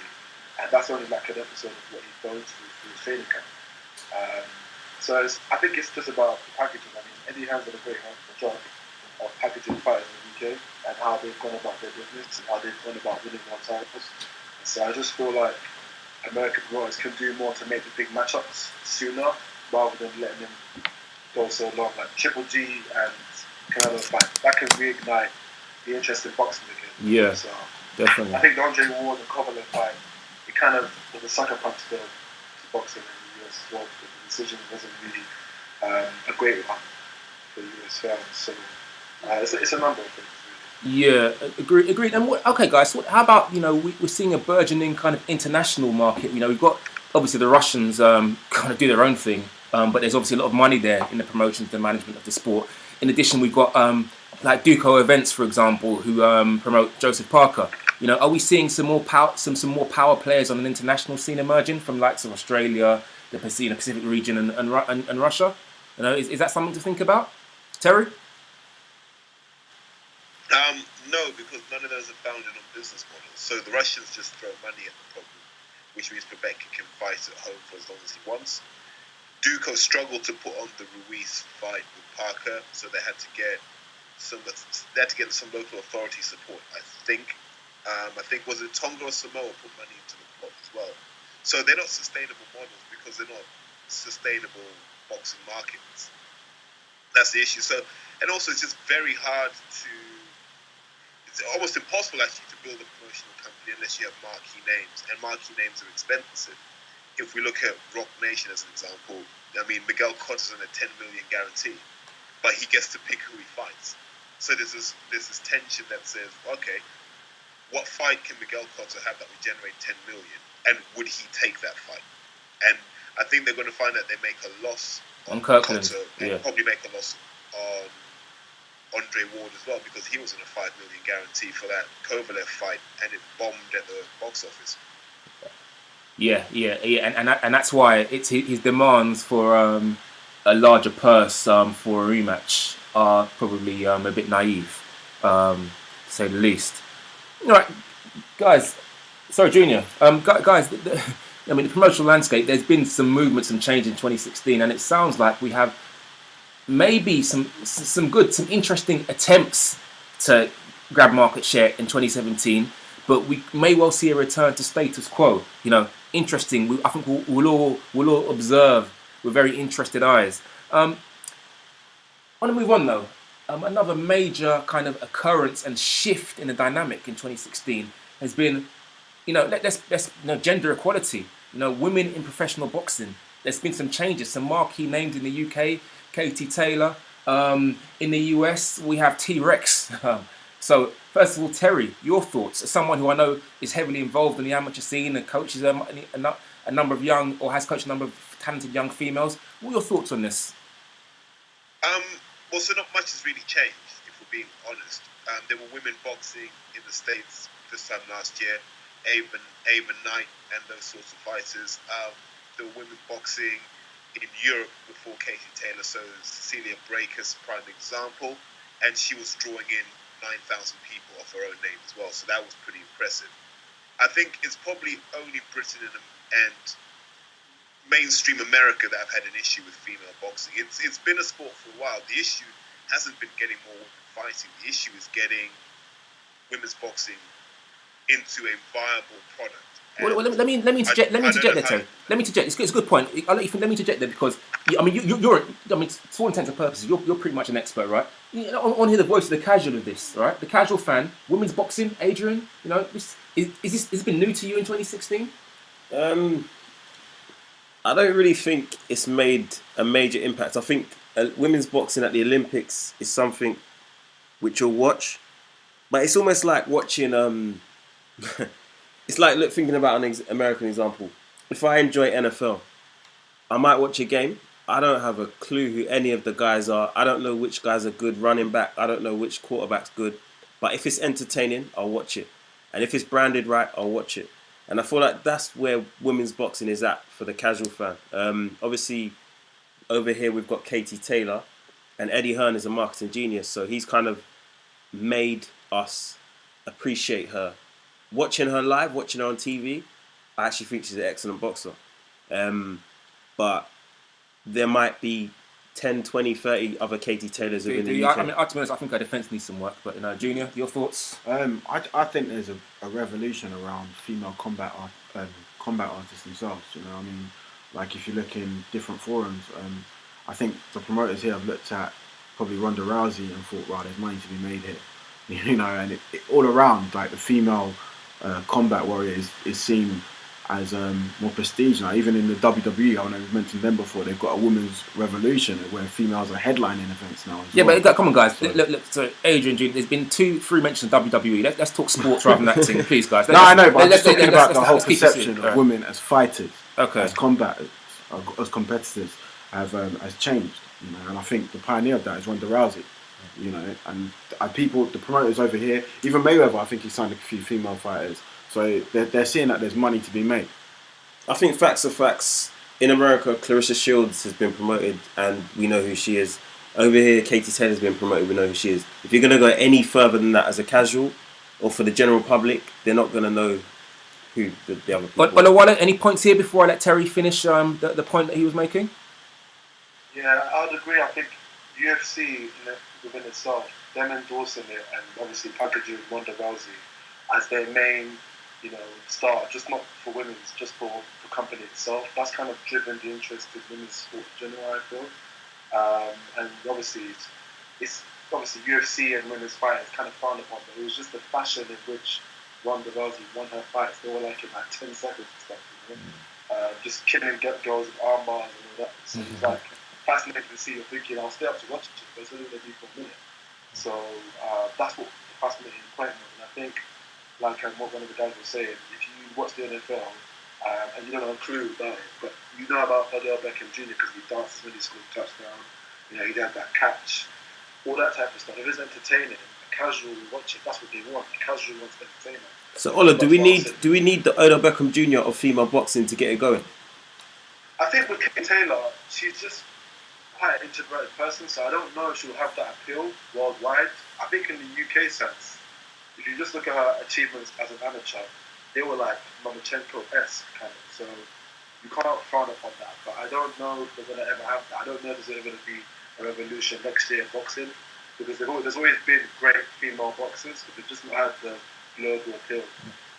and that's only an episode of what he's going through his training camp. So I think it's just about the packaging. Eddie Hearn's done a great job of packaging fighters in the UK and how they've gone about their business and how they've gone about winning world titles. So I just feel like American promoters can do more to make the big matchups sooner, rather than letting them go so long. Triple G and Canelo fight, that can reignite the interest in boxing again. Yeah, so definitely. I think the Andre Ward and Kovalev fight, it kind of was a sucker punch to boxing in the US as well, because the decision wasn't really a great one for US fans. So it's a number of things. Yeah, agreed. And okay, guys, how about we're seeing a burgeoning kind of international market. We've got obviously the Russians kind of do their own thing, but there's obviously a lot of money there in the promotions, the management of the sport. In addition, we've got Duco Events, for example, who promote Joseph Parker. Are we seeing some more power players on an international scene emerging from likes of Australia, the Pacific region, and Russia? Is that something to think about, Terry? No, because none of those are founded on business models. So the Russians just throw money at the problem, which means Povetkin can fight at home for as long as he wants. Duco struggled to put on the Ruiz fight with Parker, so they had to get some local authority support. I think was it Tonga or Samoa put money into the pot as well. So they're not sustainable models because they're not sustainable boxing markets. That's the issue. So, and also it's just very hard to. It's almost impossible actually to build a promotional company unless you have marquee names, and marquee names are expensive. If we look at Rock Nation as an example, Miguel Cotto's on a 10 million guarantee, but he gets to pick who he fights. So there's this tension that says, okay, what fight can Miguel Cotto have that would generate 10 million, and would he take that fight? And I think they're going to find that they make a loss on Kirkland, Cotto, and probably make a loss on Andre Ward as well, because he was in a 5 million guarantee for that Kovalev fight, and it bombed at the box office. Yeah, and that's why it's his demands for a larger purse for a rematch are probably a bit naive, to say the least. All right, guys. Sorry, Junior. Guys, the promotional landscape. There's been some movement, some change in 2016, and it sounds like we have maybe some interesting attempts to grab market share in 2017, but we may well see a return to status quo. Interesting. I think we'll all observe with very interested eyes. I want to move on though. Another major kind of occurrence and shift in the dynamic in 2016 has been, let's gender equality. Women in professional boxing. There's been some changes, some marquee names in the UK. Katie Taylor. In the US, we have T-Rex. So, first of all, Terry, your thoughts as someone who I know is heavily involved in the amateur scene and coaches a number of young, or has coached a number of talented young females. What are your thoughts on this? Well, so not much has really changed, if we're being honest. There were women boxing in the States this time last year, Ava Knight and those sorts of fighters. There were women boxing in Europe before Katie Taylor, so Cecilia Breaker's prime example, and she was drawing in 9,000 people off her own name as well, so that was pretty impressive. I think it's probably only Britain and mainstream America that have had an issue with female boxing. It's been a sport for a while. The issue hasn't been getting more women fighting. The issue is getting women's boxing into a viable product. Well, let me interject. Let me interject there, Terry. Let me interject. It's a good point. I'll let you. Let me interject there because I mean you're. I mean, to all intents and purposes, you're pretty much an expert, right? You know, on here, the voice of the casual of this, right? The casual fan, women's boxing. Adrian, you know, is this been new to you in 2016? I don't really think it's made a major impact. I think women's boxing at the Olympics is something which you'll watch, but it's almost like watching. It's like thinking about an American example. If I enjoy NFL, I might watch a game. I don't have a clue who any of the guys are. I don't know which guys are good running back. I don't know which quarterback's good. But if it's entertaining, I'll watch it. And if it's branded right, I'll watch it. And I feel like that's where women's boxing is at for the casual fan. Obviously, over here we've got Katie Taylor, and Eddie Hearn is a marketing genius. So he's kind of made us appreciate her. Watching her live, watching her on TV, I actually think she's an excellent boxer. But there might be 10, 20, 30 other Katie Taylors within the UK. I mean, to be honest, I think her defence needs some work. But, you know, Junior, your thoughts? I think there's a revolution around female combat artists themselves. You know, I mean, like if you look in different forums, I think the promoters here have looked at probably Ronda Rousey and thought, wow, there's money to be made here. You know, and it all around, like the female combat warrior is seen as more prestige now. Even in the WWE, I know we've mentioned them before, they've got a women's revolution where females are headlining events now as well. But come on, guys. Look, so Adrian, Junior, there's been 2-3 mentions of WWE. Let's talk sports rather than acting, please, guys. I know, but I'm just talking about the whole perception of women as fighters, as combaters, as competitors has changed. You know, and I think the pioneer of that is Ronda Rousey. You know, and the promoters over here, even Mayweather, I think he signed a few female fighters. So they're seeing that there's money to be made. I think facts are facts. In America, Clarissa Shields has been promoted and we know who she is. Over here, Katie Taylor's been promoted, we know who she is. If you're going to go any further than that as a casual or for the general public, they're not going to know who the other people are. But Olawale, any points here before I let Terry finish the point that he was making? Yeah, I would agree. I think UFC within itself, them endorsing it and obviously packaging Ronda Rousey as their main, star, just not for women's, just for the company itself. That's kind of driven the interest in women's sport in general, I feel. And obviously, it's obviously UFC and women's fight is kind of frowned upon, but it was just the fashion in which Ronda Rousey won her fights. They were like in like 10 seconds and stuff, just killing girls with arm bars and all that. So it's like fascinating to see. You're thinking, I'll stay up to watch it, but it's only going to be for a minute. So that's what the fascinating point was. And I think, like what one of the guys was saying, if you watch the NFL and you don't have a clue about it, but you know about Odell Beckham Jr. because he dances when he scored a touchdown, he had that catch, all that type of stuff. If it's entertaining, a casual will watch it. That's what they want. A casual wants entertainment. So Ola, do we need the Odell Beckham Jr. of female boxing to get it going? I think with Katie Taylor, she's just quite an introverted person, so I don't know if she'll have that appeal worldwide. I think in the UK sense, if you just look at her achievements as an amateur, they were like Lomachenko-esque kind of. So you can't frown upon that. But I don't know if they're going to ever have that. I don't know if there's ever going to be a revolution next year in boxing, because there's always been great female boxers, but they've just not had the global appeal.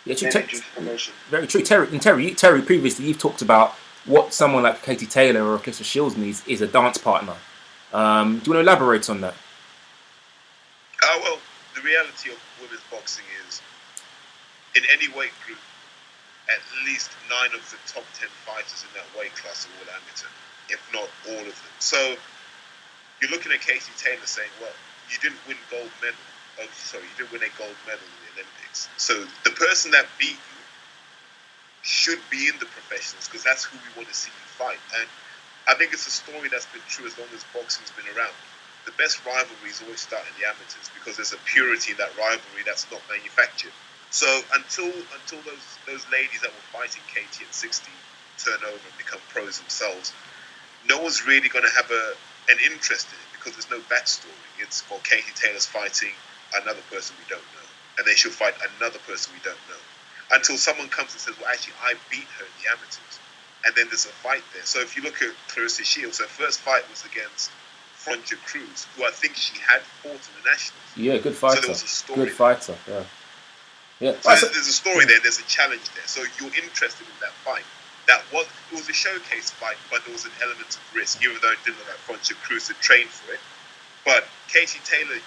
Yeah, due to promotion. Very true. Terry, previously you've talked about what someone like Katie Taylor or Clarissa Shields needs is a dance partner. Do you want to elaborate on that? Well, the reality of women's boxing is, in any weight group, at least 9 of the top 10 fighters in that weight class are all amateur, if not all of them. So you're looking at Katie Taylor saying, well, you didn't win gold medal. You didn't win a gold medal in the Olympics. So the person that beat you should be in the professionals because that's who we want to see you fight. And I think it's a story that's been true as long as boxing's been around. The best rivalries always start in the amateurs because there's a purity in that rivalry that's not manufactured. So until those ladies that were fighting Katie at 60 turn over and become pros themselves, no one's really going to have an interest in it because there's no backstory. It's, well, Katie Taylor's fighting another person we don't know, and then she'll fight another person we don't know. Until someone comes and says, well, actually, I beat her in the amateurs. And then there's a fight there. So if you look at Clarissa Shields, her first fight was against Frontier Cruz, who I think she had fought in the Nationals. Yeah, good fighter. So there was a story. Good fighter, yeah. Yeah. So there's a story there, there's a challenge there. So you're interested in that fight. It was a showcase fight, but there was an element of risk, even though it didn't look like Frontier Cruz had trained for it. But Katie Taylor,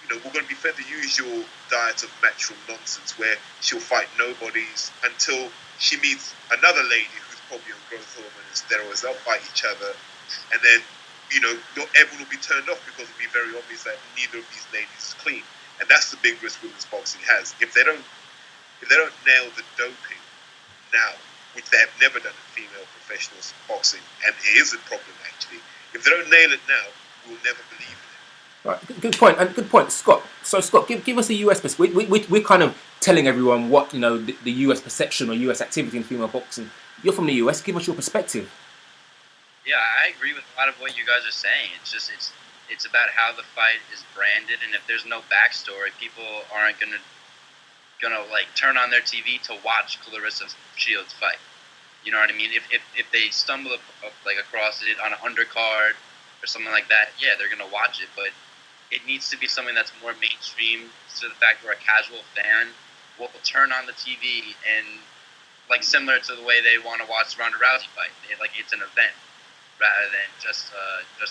we're going to be fed the usual diet of matchroom nonsense where she'll fight nobodies until she meets another lady who's probably on growth hormone and steroids. They'll fight each other, and then everyone will be turned off because it'll be very obvious that neither of these ladies is clean, and that's the big risk women's boxing has. If they don't nail the doping now, which they have never done in female professional boxing, and it is a problem actually. If they don't nail it now, we'll never believe in it. Right, good point, Scott. So Scott, give us a US perspective. We're kind of telling everyone what the US perception or US activity in female boxing. You're from the US. Give us your perspective. Yeah, I agree with a lot of what you guys are saying. It's about how the fight is branded, and if there's no backstory, people aren't gonna like turn on their TV to watch Clarissa Shields fight. You know what I mean? If they stumble across it on an undercard or something like that, yeah, they're gonna watch it. But it needs to be something that's more mainstream, to the fact where a casual fan will turn on the TV and similar to the way they want to watch Ronda Rousey fight. It's an event rather than just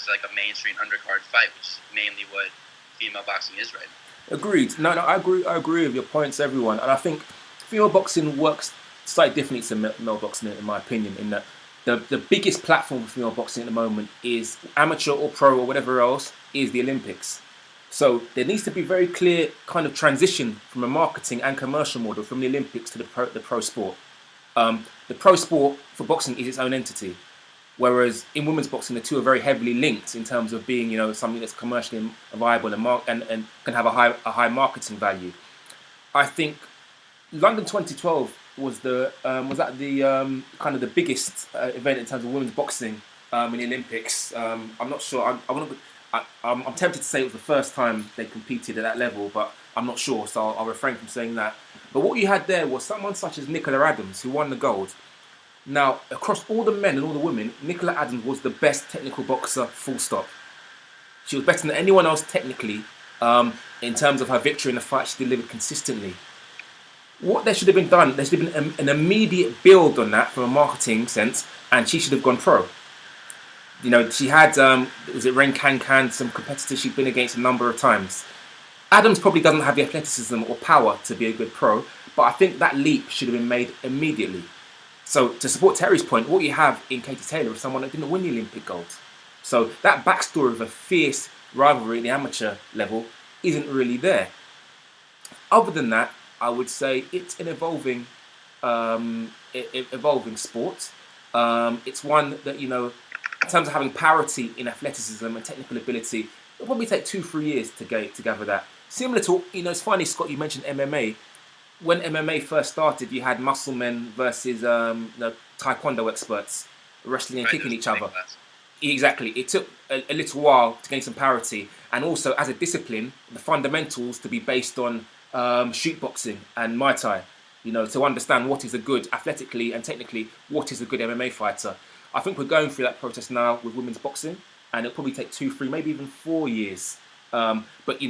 like a mainstream undercard fight, which is mainly what female boxing is right now. Agreed. No, I agree with your points, everyone. And I think female boxing works slightly differently to male boxing, in my opinion, in that the biggest platform for female boxing at the moment is amateur or pro or whatever else, is the Olympics. So there needs to be very clear kind of transition from a marketing and commercial model from the Olympics to the pro sport. The pro sport for boxing is its own entity. Whereas in women's boxing, the two are very heavily linked in terms of being, something that's commercially viable and can have a high marketing value. I think London 2012 was kind of the biggest event in terms of women's boxing in the Olympics. I'm not sure. I'm tempted to say it was the first time they competed at that level, but I'm not sure, so I'll refrain from saying that. But what you had there was someone such as Nicola Adams, who won the gold. Now, across all the men and all the women, Nicola Adams was the best technical boxer, full stop. She was better than anyone else technically. In terms of her victory in the fight, she delivered consistently. What there should have been done, there should have been an immediate build on that from a marketing sense, and she should have gone pro. She had, was it Ren Can, some competitors she'd been against a number of times. Adams probably doesn't have the athleticism or power to be a good pro, but I think that leap should have been made immediately. So to support Terry's point, what you have in Katie Taylor is someone that didn't win the Olympic gold. So that backstory of a fierce rivalry at the amateur level isn't really there. Other than that, I would say it's an evolving sport. It's one that, in terms of having parity in athleticism and technical ability, it'll probably take 2-3 years to gather that. Similar to, it's funny, Scott, you mentioned MMA. When MMA first started, you had muscle men versus taekwondo experts wrestling and kicking each other. Exactly. It took a little while to gain some parity, and also as a discipline, the fundamentals to be based on shoot boxing and Muay Thai. To understand what is a good athletically and technically, what is a good MMA fighter. I think we're going through that process now with women's boxing, and it'll probably take 2, 3, maybe even 4 years. But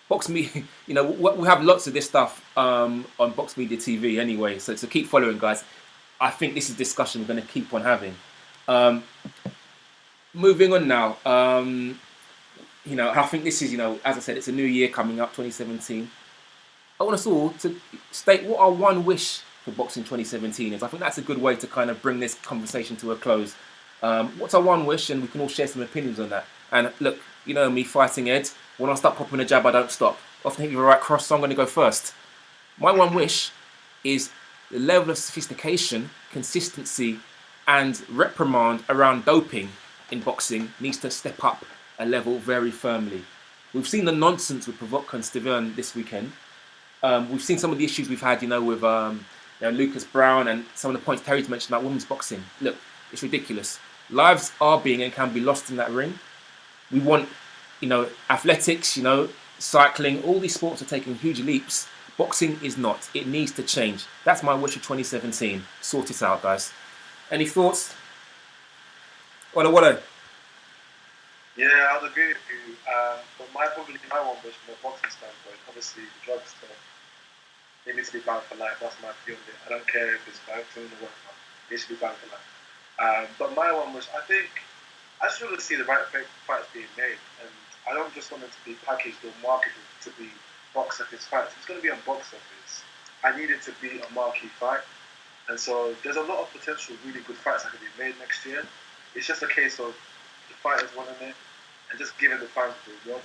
Boxmedia, we have lots of this stuff on Boxmedia TV anyway, so keep following, guys. I think this is a discussion we're going to keep on having. Moving on now, I think this is, as I said, it's a new year coming up, 2017. I want us all to state what our one wish for boxing 2017 is. I think that's a good way to kind of bring this conversation to a close. What's our one wish, and we can all share some opinions on that. And look, me fighting Ed. When I start popping a jab, I don't stop. Often hit you with a right cross, so I'm going to go first. My one wish is the level of sophistication, consistency, and reprimand around doping in boxing needs to step up a level very firmly. We've seen the nonsense with Provoca and Steven this weekend. We've seen some of the issues we've had, with Lucas Brown and some of the points Terry's mentioned about women's boxing. Look, it's ridiculous. Lives are being and can be lost in that ring. We want, athletics, cycling, all these sports are taking huge leaps. Boxing is not. It needs to change. That's my wish for 2017. Sort it out, guys. Any thoughts? Olawale. Yeah, I'd agree with you. But my one wish from a boxing standpoint, obviously the drugs they need to be banned for life. That's my view on it. I don't care if it's boxing or whatever. They should be banned for life. But my one wish, I just want to see the right fights being made, and I don't just want it to be packaged or marketed to be box office fights. It's going to be on box office. I need it to be a marquee fight, and so there's a lot of potential really good fights that can be made next year. It's just a case of the fighters wanting it and just giving the fans what they want.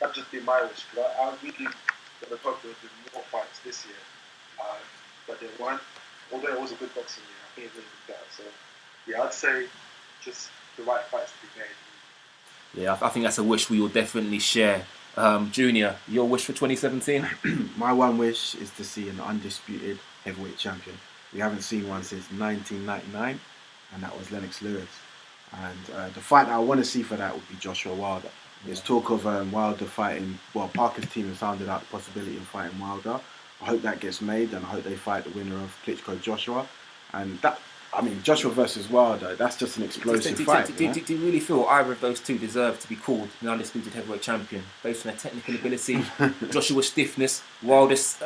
That'd just be my wish, because I really would have hoped there would be more fights this year, but there weren't. Although it was a good boxing year, I think it really did that. So yeah, I'd say just the right fights to be made. Yeah, I think that's a wish we will definitely share. Junior, your wish for 2017? My one wish is to see an undisputed heavyweight champion. We haven't seen one since 1999, and that was Lennox Lewis. And the fight that I want to see for that would be Joshua Wilder. There's talk of Wilder fighting, Parker's team has sounded out the possibility of fighting Wilder. I hope that gets made, and I hope they fight the winner of Klitschko Joshua. And Joshua versus Wilder, that's just an explosive fight. Do you really feel either of those two deserve to be called an undisputed heavyweight champion based on their technical ability, Joshua's stiffness, Wilder's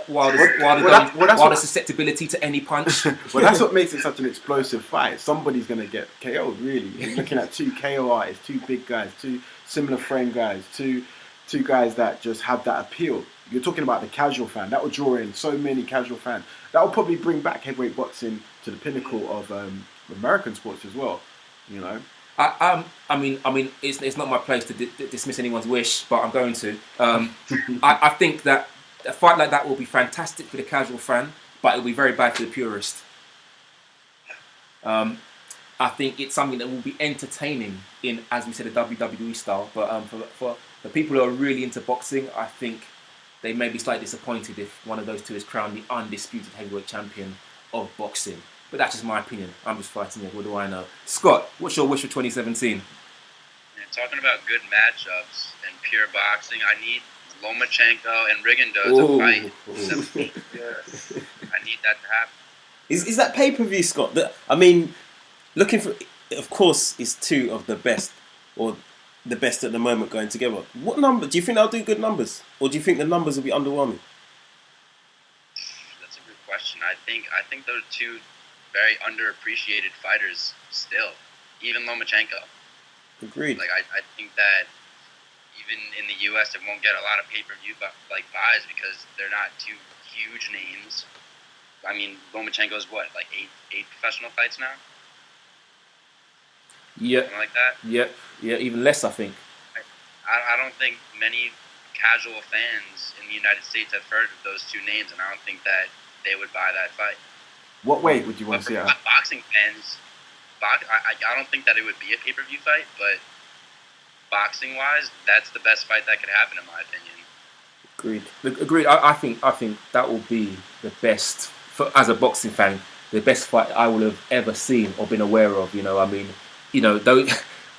susceptibility to any punch? Well, that's what makes it such an explosive fight. Somebody's going to get KO'd, really. You're looking at two KO artists, two big guys, two similar frame guys, two guys that just have that appeal. You're talking about the casual fan. That will draw in so many casual fans. That will probably bring back heavyweight boxing to the pinnacle of American sports as well. I mean, it's not my place to dismiss anyone's wish, but I'm going to. I think that a fight like that will be fantastic for the casual fan, but it will be very bad for the purist. I think it's something that will be entertaining in, as we said, a WWE style. But for the people who are really into boxing, I think they may be slightly disappointed if one of those two is crowned the undisputed heavyweight champion of boxing. But that's just my opinion. I'm just fighting it. What do I know? Scott, what's your wish for 2017? Talking about good matchups and pure boxing, I need Lomachenko and Rigondeaux to fight. Yes. I need that to happen. Is that pay-per-view, Scott? Looking for, of course, is two of the best, or the best at the moment going together. What number? Do you think they'll do good numbers? Or do you think the numbers will be underwhelming? That's a good question. I think those are two very underappreciated fighters still. Even Lomachenko. Agreed. I think that even in the US it won't get a lot of pay-per-view buys because they're not two huge names. I mean, Lomachenko's eight professional fights now? Yeah. Something like that? Yeah, even less, I think. I don't think many casual fans in the United States have heard of those two names, and I don't think that they would buy that fight. What weight would you want to see? Boxing fans, I don't think that it would be a pay-per-view fight, but boxing-wise, that's the best fight that could happen, in my opinion. Agreed. I think that will be the best, as a boxing fan, the best fight I will have ever seen or been aware of. Though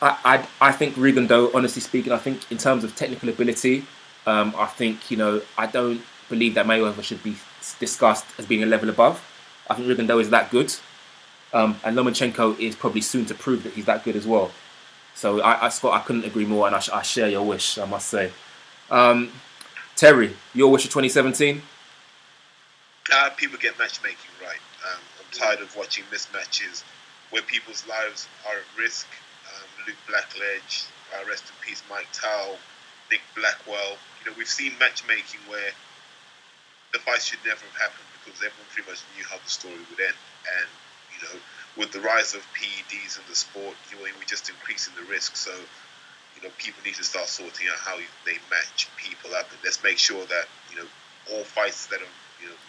I think Rigondeaux, honestly speaking, I think in terms of technical ability, I think I don't believe that Mayweather should be discussed as being a level above. I think Rigondeaux is that good, and Lomachenko is probably soon to prove that he's that good as well. So Scott, I couldn't agree more, and I share your wish, I must say. Terry, your wish for 2017? People get matchmaking right. I'm tired of watching mismatches where people's lives are at risk. Luke Blackledge, rest in peace, Mike Tao, Nick Blackwell. We've seen matchmaking where the fight should never have happened because everyone pretty much knew how the story would end. And, with the rise of PEDs in the sport, we're just increasing the risk. So, people need to start sorting out how they match people up. And let's make sure that, all fights that are,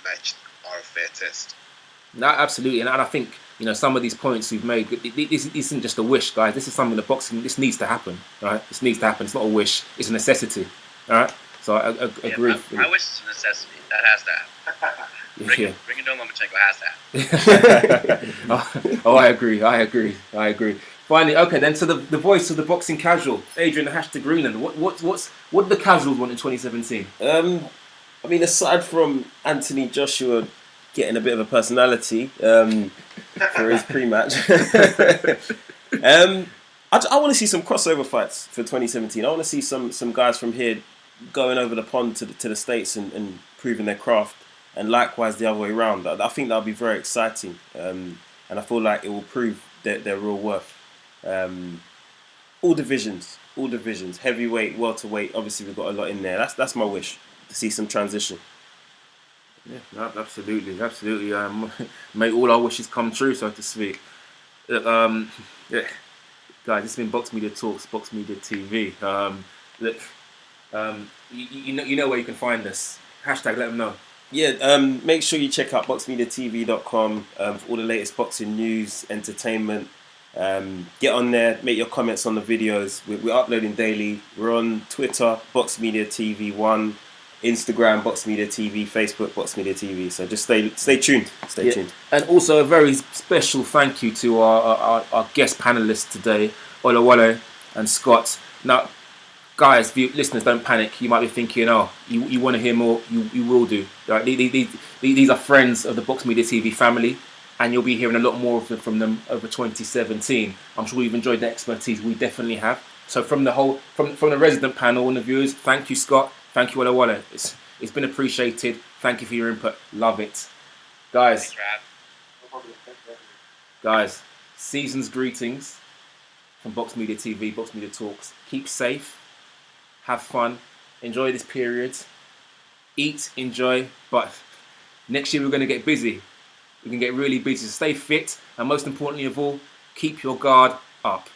matched are a fair test. No, absolutely, and I think some of these points we've made. This isn't just a wish, guys. This is something that boxing. This needs to happen, right? This needs to happen. It's not a wish. It's a necessity, all right? So I agree. I wish it's a necessity. That has to happen. Bring it on, Lomachenko has to happen. I agree. Finally, okay, then to the voice of the boxing casual, Adrian #Greenland. What do the casuals want in 2017? I mean, aside from Anthony Joshua getting a bit of a personality for his pre-match, I want to see some crossover fights for 2017. I want to see some guys from here going over the pond to the States and proving their craft, and likewise the other way around. I think that'll be very exciting, and I feel like it will prove their real worth. All divisions, heavyweight, welterweight. Obviously, we've got a lot in there. That's my wish, to see some transition. Yeah, no, absolutely. May all our wishes come true, so to speak. Yeah, guys, this has been Box Media Talks, Box Media TV. You know where you can find us. # let them know. Yeah, make sure you check out boxmediatv.com for all the latest boxing news, entertainment. Get on there, make your comments on the videos. We're uploading daily. We're on Twitter, Box Media TV 1, Instagram, Box Media TV, Facebook, Box Media TV. So just stay tuned. Stay tuned. And also a very special thank you to our guest panelists today, Olawale and Scott. Now, guys, listeners, don't panic. You might be thinking, you want to hear more. You will do. Right? These are friends of the Box Media TV family, and you'll be hearing a lot more from them over 2017. I'm sure you've enjoyed the expertise. We definitely have. So from the resident panel and the viewers, thank you, Scott. Thank you, Olawale. It's been appreciated. Thank you for your input. Love it, guys. Guys, season's greetings from Box Media TV, Box Media Talks. Keep safe. Have fun. Enjoy this period. Eat, enjoy. But next year we're going to get busy. We can get really busy. So stay fit, and most importantly of all, keep your guard up.